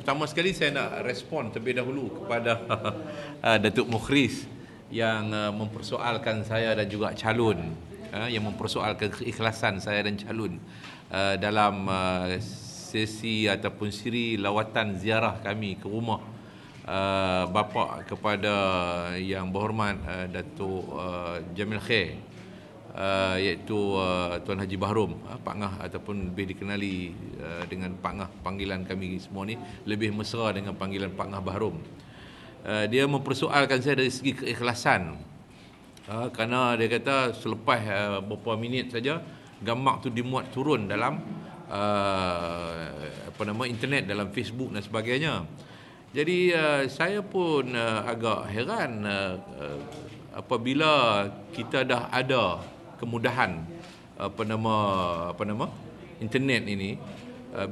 pertama sekali saya nak respon terlebih dahulu kepada Datuk Mukhris yang mempersoalkan saya dan juga calon, yang mempersoalkan keikhlasan saya dan calon dalam sesi ataupun siri lawatan ziarah kami ke rumah bapa kepada yang berhormat Datuk Jamil Khair, iaitu Tuan Haji Bahrom, Pak Ngah, ataupun lebih dikenali dengan Pak Ngah. Panggilan kami semua ni lebih mesra dengan panggilan Pak Ngah Bahrom. Dia mempersoalkan saya dari segi keikhlasan, kerana dia kata selepas beberapa minit saja gambar tu dimuat turun dalam internet, dalam Facebook dan sebagainya. Jadi saya pun agak heran apabila kita dah ada kemudahan internet ini,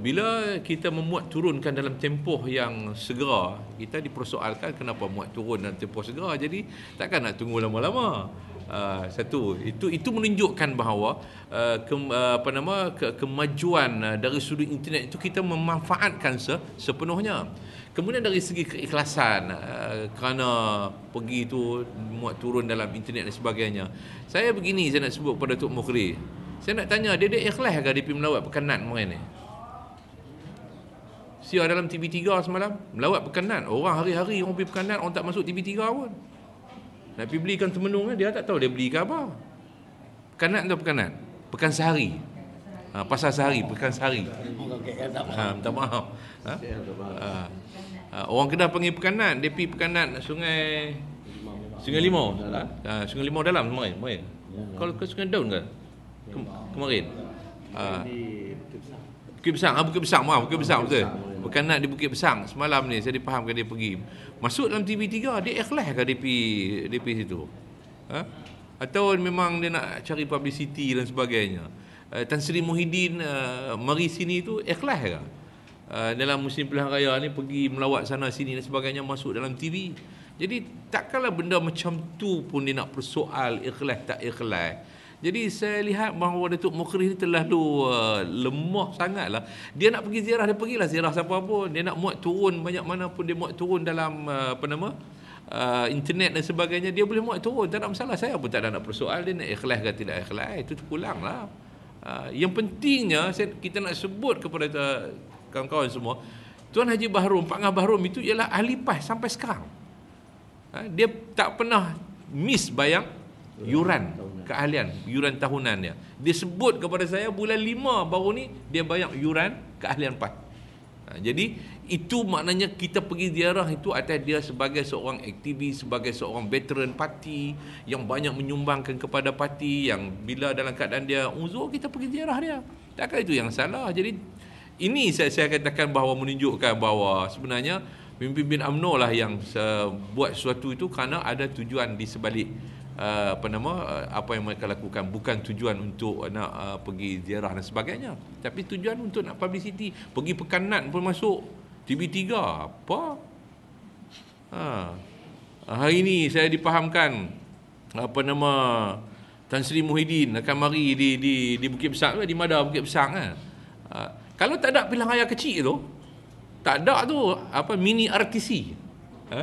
bila kita memuat turunkan dalam tempoh yang segera, kita dipersoalkan kenapa muat turun dalam tempoh segera. Jadi takkan nak tunggu lama-lama. Satu, itu menunjukkan bahawa kemajuan dari sudut internet itu kita memanfaatkan sepenuhnya. Kemudian dari segi keikhlasan, kerana pergi tu muat turun dalam internet dan sebagainya, saya nak sebut pada Tok Mukhri, saya nak tanya dia ikhlas ke dia pergi melawat Pekanat kemarin ni? Siar dalam TV3 semalam melawat Pekanat. Orang hari-hari orang pergi Pekanat, orang tak masuk TV3 pun. Nak pergi belikan temenung, dia tak tahu dia beli ke apa. Pekanat tu Pekanat, Pekan Sehari, Pasar Sehari, Pekan Sehari. Minta maaf. Orang Kedah panggil Pekanat, dia pergi Pekanat Sungai Limau. Sungai Limau dalam kemarin. Kalau ke Sungai Daun ke kemarin? Bukit Besang betul. Pekanat di Bukit Besang semalam ni saya dipahamkan dia pergi. Masuk dalam TV3, dia ikhlas ke dia pergi situ? Atau memang dia nak cari publicity dan sebagainya? Tan Sri Muhyiddin mari sini tu ikhlas ke? Dalam musim pilihan raya ni pergi melawat sana sini dan sebagainya, masuk dalam TV. Jadi takkanlah benda macam tu pun dia nak persoal ikhlas tak ikhlas. Jadi saya lihat bahawa Datuk Mukhri ni terlalu lemah sangatlah. Dia nak pergi ziarah, dia pergilah ziarah siapa pun. Dia nak muat turun banyak mana pun dia muat turun dalam internet dan sebagainya, dia boleh muat turun, tak ada masalah. Saya pun tak ada nak persoal dia nak ikhlas ke tidak ikhlas, itu terpulanglah. Yang pentingnya kita nak sebut kepada kawan-kawan semua, Tuan Haji Bahrom, Pak Ngah Bahrom itu ialah ahli PAS sampai sekarang. Dia tak pernah miss bayang yuran keahlian, yuran tahunannya. Dia sebut kepada saya bulan 5 baru ni dia bayar yuran keahlian PAS. Jadi itu maknanya kita pergi ziarah itu atas dia sebagai seorang aktivis, sebagai seorang veteran parti yang banyak menyumbangkan kepada parti, yang bila dalam keadaan dia uzur kita pergi ziarah dia. Takkan itu yang salah. Jadi ini saya katakan bahawa menunjukkan bahawa sebenarnya pemimpin UMNO lah yang buat sesuatu itu kerana ada tujuan di sebalik apa yang mereka lakukan, bukan tujuan untuk nak pergi ziarah dan sebagainya, tapi tujuan untuk nak publicity. Pergi Pekanat pun masuk TV3 apa? Hari ini saya dipahamkan Tan Sri Muhyiddin akan mari di Bukit Besang, di Madar Bukit Besang kan. Kalau tak ada pilihan raya kecil tu, tak ada tu mini RTC.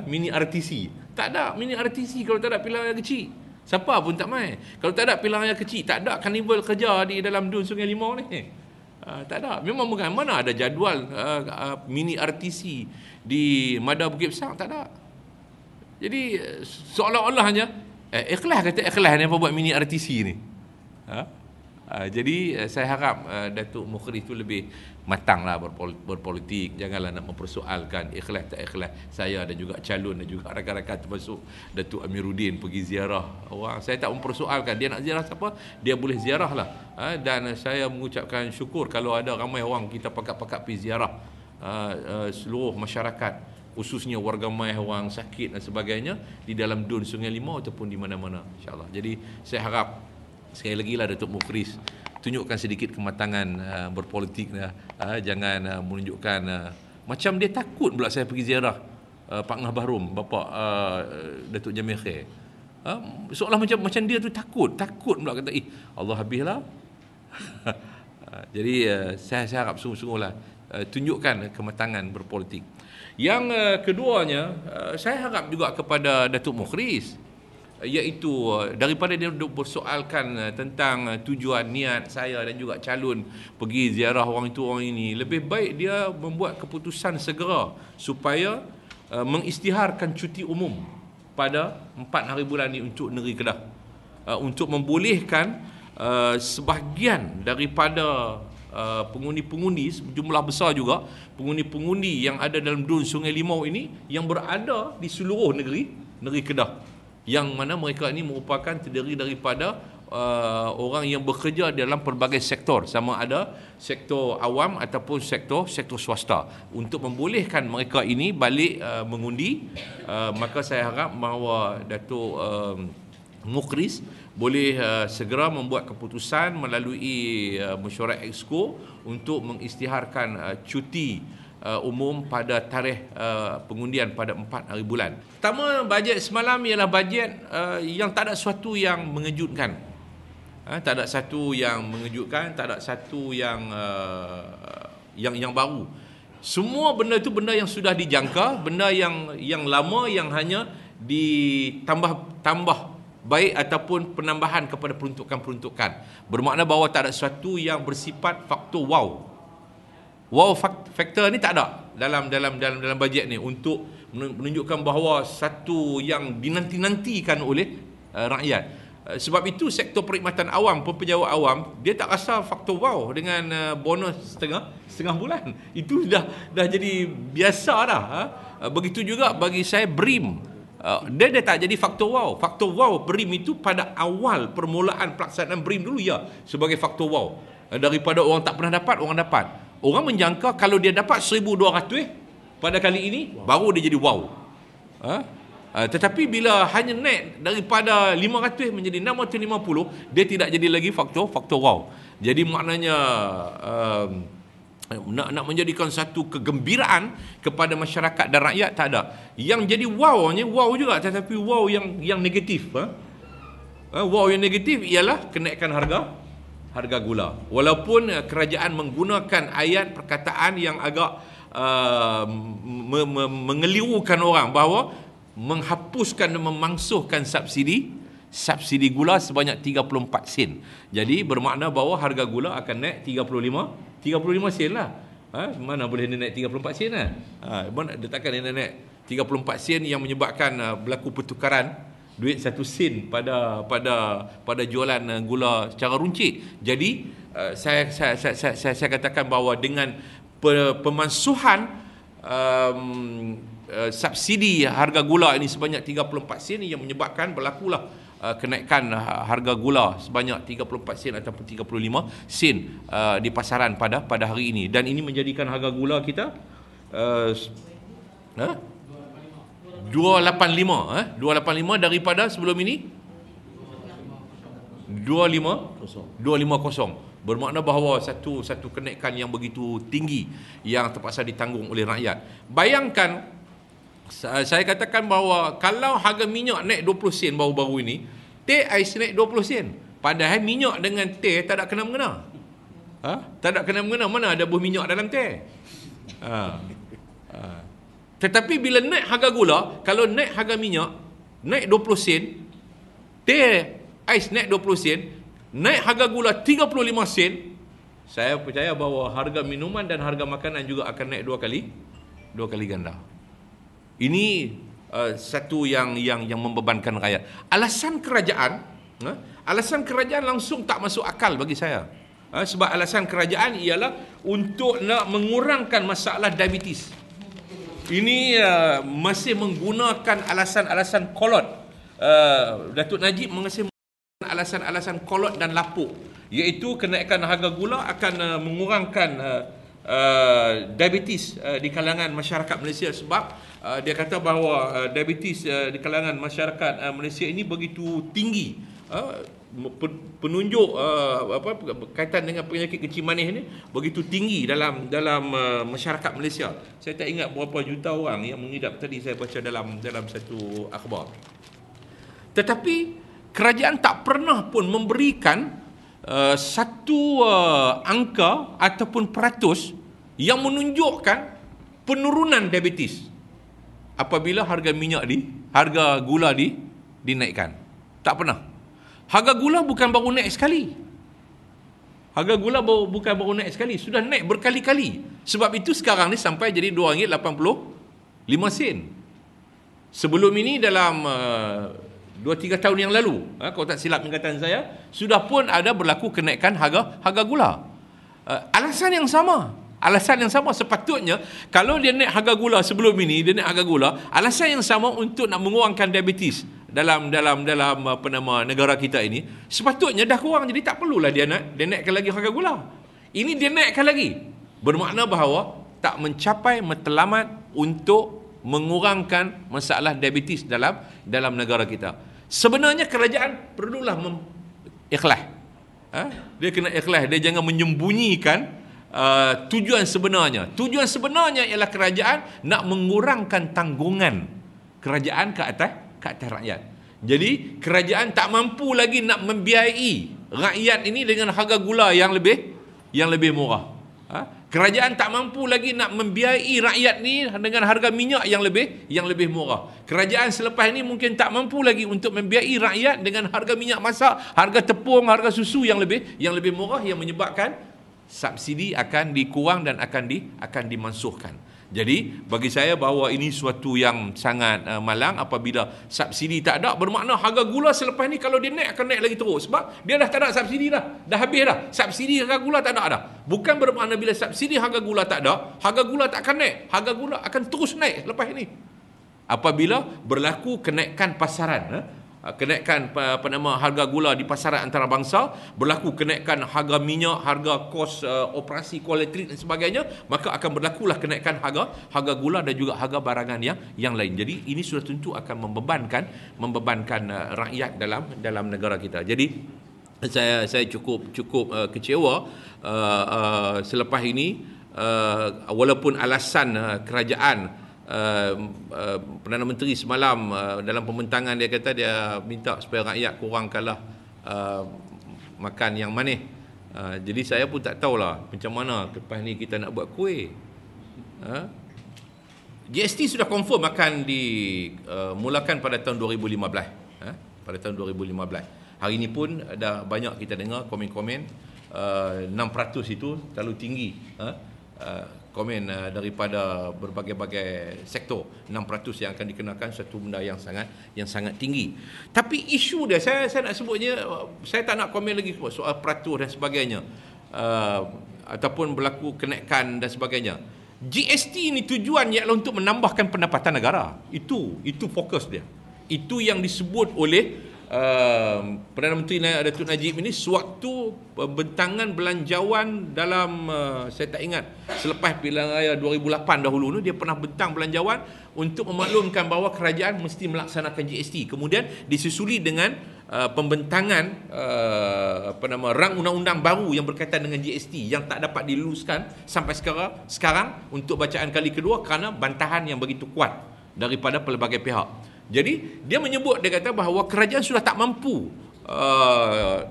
Mini RTC. Tak ada mini RTC kalau tak ada pilihan raya kecil. Siapa pun tak main. Kalau tak ada pilihan raya kecil, tak ada karnival kerja di dalam Dun Sungai Limau ni. Tak ada. Memang bukan mana ada jadual mini RTC di Madar Bukit Besang, tak ada. Jadi seolah-olahnya ikhlas kata ikhlas ni apa buat mini RTC ni. Jadi saya harap Datuk Mukhri itu lebih matanglah berpolitik. Janganlah nak mempersoalkan ikhlas tak ikhlas saya dan juga calon dan juga rakan-rakan, termasuk Datuk Amiruddin pergi ziarah orang. Saya tak mempersoalkan dia nak ziarah siapa, dia boleh ziarah lah. Dan saya mengucapkan syukur kalau ada ramai orang kita pakat-pakat pergi ziarah, seluruh masyarakat, khususnya warga mai, orang sakit dan sebagainya di dalam Dun Sungai Limau ataupun di mana-mana, insyaAllah. Jadi saya harap sekali lagi lah Datuk Mukhris tunjukkan sedikit kematangan berpolitik, jangan menunjukkan macam dia takut pula saya pergi ziarah Pak Ngah Bahrom, bapa Datuk Jamil Khair. Seolah macam dia tu takut pula kata Allah habislah. Jadi saya harap sungguh-sungguhlah tunjukkan kematangan berpolitik. Yang keduanya, saya harap juga kepada Datuk Mukhris, iaitu daripada dia duk persoalkan tentang tujuan niat saya dan juga calon pergi ziarah orang itu orang ini, lebih baik dia membuat keputusan segera supaya mengisytiharkan cuti umum pada 4 hari bulan ini untuk negeri Kedah, untuk membolehkan sebahagian daripada pengundi-pengundi, jumlah besar juga pengundi-pengundi yang ada dalam Dun Sungai Limau ini yang berada di seluruh negeri Kedah, yang mana mereka ini merupakan terdiri daripada orang yang bekerja dalam pelbagai sektor, sama ada sektor awam ataupun sektor swasta. Untuk membolehkan mereka ini balik mengundi, maka saya harap bahawa Datuk Mukhris boleh segera membuat keputusan melalui mesyuarat Exco untuk mengisytiharkan cuti umum pada tarikh pengundian pada 4 hari bulan. Pertama, bajet semalam ialah bajet yang tak ada sesuatu yang mengejutkan. Tak ada satu yang mengejutkan, tak ada satu yang baru. Semua benda itu benda yang sudah dijangka, benda yang lama yang hanya ditambah baik ataupun penambahan kepada peruntukan-peruntukan. Bermakna bahawa tak ada sesuatu yang bersifat faktor wow. Wow faktor ni tak ada dalam bajet ni untuk menunjukkan bahawa satu yang dinanti-nantikan oleh rakyat. Sebab itu sektor perkhidmatan awam, pejabat awam, dia tak rasa faktor wow dengan bonus setengah bulan. Itu dah jadi biasa dah. Begitu juga bagi saya BRIM. Dia tak jadi faktor wow. Faktor wow BRIM itu pada awal permulaan pelaksanaan BRIM dulu sebagai faktor wow. Daripada orang tak pernah dapat, orang dapat. Orang menjangka kalau dia dapat 1,200 pada kali ini, baru dia jadi wow. Tetapi bila hanya naik daripada 500 menjadi 650, dia tidak jadi lagi faktor wow. Jadi maknanya nak menjadikan satu kegembiraan kepada masyarakat dan rakyat tak ada. Yang jadi wow-nya wow juga, tetapi wow yang negatif. Wow yang negatif ialah kenaikan harga gula. Walaupun kerajaan menggunakan ayat perkataan yang agak mengelirukan orang bahawa menghapuskan dan memangsuhkan subsidi gula sebanyak 34 sen. Jadi bermakna bahawa harga gula akan naik 35 sen lah. Mana boleh dia naik 34 sen lah. Dia takkan dia naik 34 sen yang menyebabkan berlaku pertukaran duit 1 sen pada jualan gula secara runcit. Jadi saya katakan bahawa dengan pemansuhan subsidi harga gula ini sebanyak 34 sen yang menyebabkan berlakulah kenaikan harga gula sebanyak 34 sen ataupun 35 sen di pasaran pada hari ini, dan ini menjadikan harga gula kita 285 daripada sebelum ini 250. Bermakna bahawa satu kenaikan yang begitu tinggi yang terpaksa ditanggung oleh rakyat. Bayangkan, saya katakan bahawa kalau harga minyak naik 20 sen baru-baru ini, teh ais naik 20 sen. Padahal minyak dengan teh tak ada kena-mengena. Tak ada kena-mengena, mana ada buah minyak dalam teh. Tetapi bila naik harga gula, kalau naik harga minyak naik 20 sen, teh ais naik 20 sen, naik harga gula 35 sen, saya percaya bahawa harga minuman dan harga makanan juga akan naik dua kali ganda. Ini satu yang membebankan rakyat. Alasan kerajaan langsung tak masuk akal bagi saya. Sebab alasan kerajaan ialah untuk nak mengurangkan masalah diabetes. Ini masih menggunakan alasan-alasan kolot. Datuk Najib masih menggunakan alasan-alasan kolot dan lapuk, iaitu kenaikan harga gula akan mengurangkan diabetes di kalangan masyarakat Malaysia, sebab dia kata bahawa diabetes di kalangan masyarakat Malaysia ini begitu tinggi. Penunjuk kaitan dengan penyakit kecil manis ni begitu tinggi dalam masyarakat Malaysia. Saya tak ingat berapa juta orang yang mengidap, tadi saya baca dalam satu akhbar. Tetapi kerajaan tak pernah pun memberikan satu angka ataupun peratus yang menunjukkan penurunan diabetes apabila harga gula dinaikkan. Tak pernah. Harga gula bukan baru naik sekali. Sudah naik berkali-kali. Sebab itu sekarang ni sampai jadi RM2.85. Sebelum ini dalam 2-3 tahun yang lalu, kalau tak silap ingatan saya, sudah pun ada berlaku kenaikan harga gula. Alasan yang sama sepatutnya kalau dia naik harga gula sebelum ini, dia naik harga gula, alasan yang sama untuk nak mengurangkan diabetes dalam negara kita ini, sepatutnya dah kurang, jadi tak perlulah dia naikkan lagi harga gula. Ini dia naikkan lagi. Bermakna bahawa tak mencapai matlamat untuk mengurangkan masalah diabetes dalam negara kita. Sebenarnya kerajaan perlulah ikhlas. Dia kena ikhlas, dia jangan menyembunyikan tujuan sebenarnya. Tujuan sebenarnya ialah kerajaan nak mengurangkan tanggungan kerajaan ke atas rakyat. Jadi kerajaan tak mampu lagi nak membiayai rakyat ini dengan harga gula yang lebih murah. Kerajaan tak mampu lagi nak membiayai rakyat ni dengan harga minyak yang lebih murah. Kerajaan selepas ini mungkin tak mampu lagi untuk membiayai rakyat dengan harga minyak masak, harga tepung, harga susu yang lebih murah, yang menyebabkan subsidi akan dikurang dan akan dimansuhkan. Jadi bagi saya bahawa ini suatu yang sangat malang apabila subsidi tak ada. Bermakna harga gula selepas ni kalau dia naik akan naik lagi terus, sebab dia dah tak ada subsidi dah habis dah. Subsidi harga gula tak ada dah. Bukan bermakna bila subsidi harga gula tak ada, harga gula tak akan naik. Harga gula akan terus naik lepas ini. Apabila berlaku kenaikan pasaran, kenaikan harga gula di pasaran antarabangsa, berlaku kenaikan harga minyak, harga kos operasi kualitrik dan sebagainya, maka akan berlakulah kenaikan harga gula dan juga harga barangan yang lain. Jadi ini sudah tentu akan membebankan rakyat dalam negara kita. Jadi saya cukup kecewa selepas ini, walaupun alasan kerajaan, Perdana Menteri semalam dalam pembentangan dia kata dia minta supaya rakyat kurangkanlah makan yang manis. Jadi saya pun tak tahulah macam mana lepas ni kita nak buat kuih. GST sudah confirm akan dimulakan pada tahun 2015. Pada tahun 2015. Hari ini pun ada banyak kita dengar komen-komen 6% itu terlalu tinggi. Komen daripada berbagai-bagai sektor, 6% yang akan dikenakan, satu benda yang sangat tinggi. Tapi isu dia, saya nak sebutnya, saya tak nak komen lagi soal peratus dan sebagainya, ataupun berlaku kenaikan dan sebagainya. GST ni tujuannya ialah untuk menambahkan pendapatan negara. Itu fokus dia. Itu yang disebut oleh Perdana Menteri Datuk Najib ini sewaktu pembentangan belanjawan dalam saya tak ingat, selepas pilihan raya 2008 dahulu ni, dia pernah bentang belanjawan untuk memaklumkan bahawa kerajaan mesti melaksanakan GST. Kemudian disusuli dengan pembentangan rang undang-undang baru yang berkaitan dengan GST yang tak dapat diluluskan sampai sekarang untuk bacaan kali kedua kerana bantahan yang begitu kuat daripada pelbagai pihak. Jadi dia menyebut, dia kata bahawa kerajaan sudah tak mampu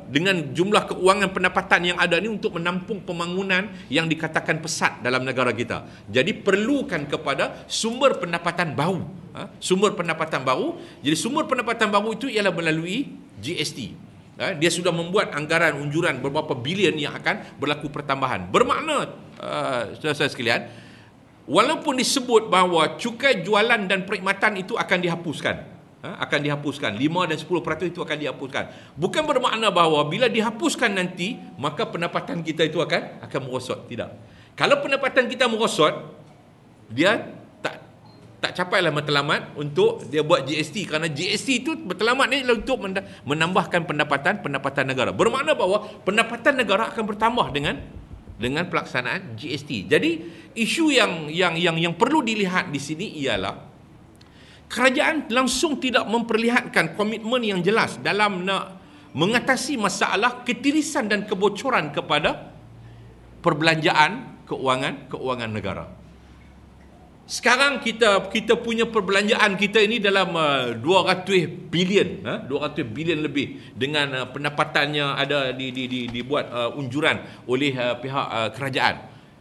dengan jumlah keuangan pendapatan yang ada ni untuk menampung pembangunan yang dikatakan pesat dalam negara kita. Jadi perlukan kepada sumber pendapatan baru. Sumber pendapatan baru. Jadi sumber pendapatan baru itu ialah melalui GST. Dia sudah membuat anggaran unjuran beberapa bilion yang akan berlaku pertambahan. Bermakna, saudara-saudara sekalian, walaupun disebut bahawa cukai jualan dan perkhidmatan itu akan dihapuskan, 5 dan 10% itu akan dihapuskan. Bukan bermakna bahawa bila dihapuskan nanti, maka pendapatan kita itu akan merosot. Tidak. Kalau pendapatan kita merosot, dia tak capailah matlamat untuk dia buat GST, kerana GST itu matlamat ni adalah untuk menambahkan pendapatan negara. Bermakna bahawa pendapatan negara akan bertambah dengan pelaksanaan GST. Jadi isu yang perlu dilihat di sini ialah kerajaan langsung tidak memperlihatkan komitmen yang jelas dalam nak mengatasi masalah ketirisan dan kebocoran kepada perbelanjaan keuangan negara. Sekarang kita punya perbelanjaan kita ini dalam 200 bilion lebih, dengan pendapatannya ada dibuat unjuran oleh pihak kerajaan.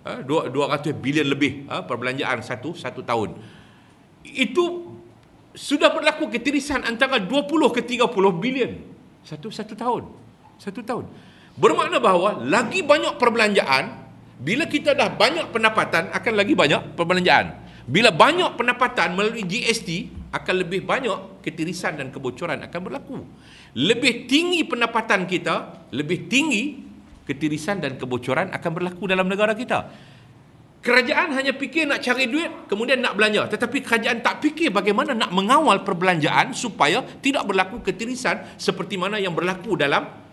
200 bilion lebih perbelanjaan satu tahun. Itu sudah berlaku ketirisan antara 20 ke 30 bilion satu tahun. Satu tahun. Bermakna bahawa lagi banyak perbelanjaan, bila kita dah banyak pendapatan akan lagi banyak perbelanjaan. Bila banyak pendapatan melalui GST akan lebih banyak ketirisan dan kebocoran akan berlaku. Lebih tinggi pendapatan kita, lebih tinggi ketirisan dan kebocoran akan berlaku dalam negara kita. Kerajaan hanya fikir nak cari duit, kemudian nak belanja. Tetapi kerajaan tak fikir bagaimana nak mengawal perbelanjaan supaya tidak berlaku ketirisan seperti mana yang berlaku dalam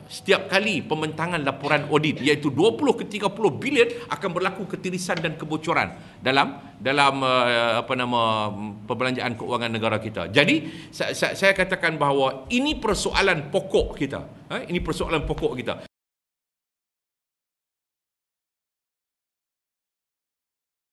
setiap kali pembentangan laporan audit, iaitu 20 ke 30 bilion akan berlaku ketirisan dan kebocoran dalam perbelanjaan keuangan negara kita. Jadi saya katakan bahawa ini persoalan pokok kita. Ini persoalan pokok kita.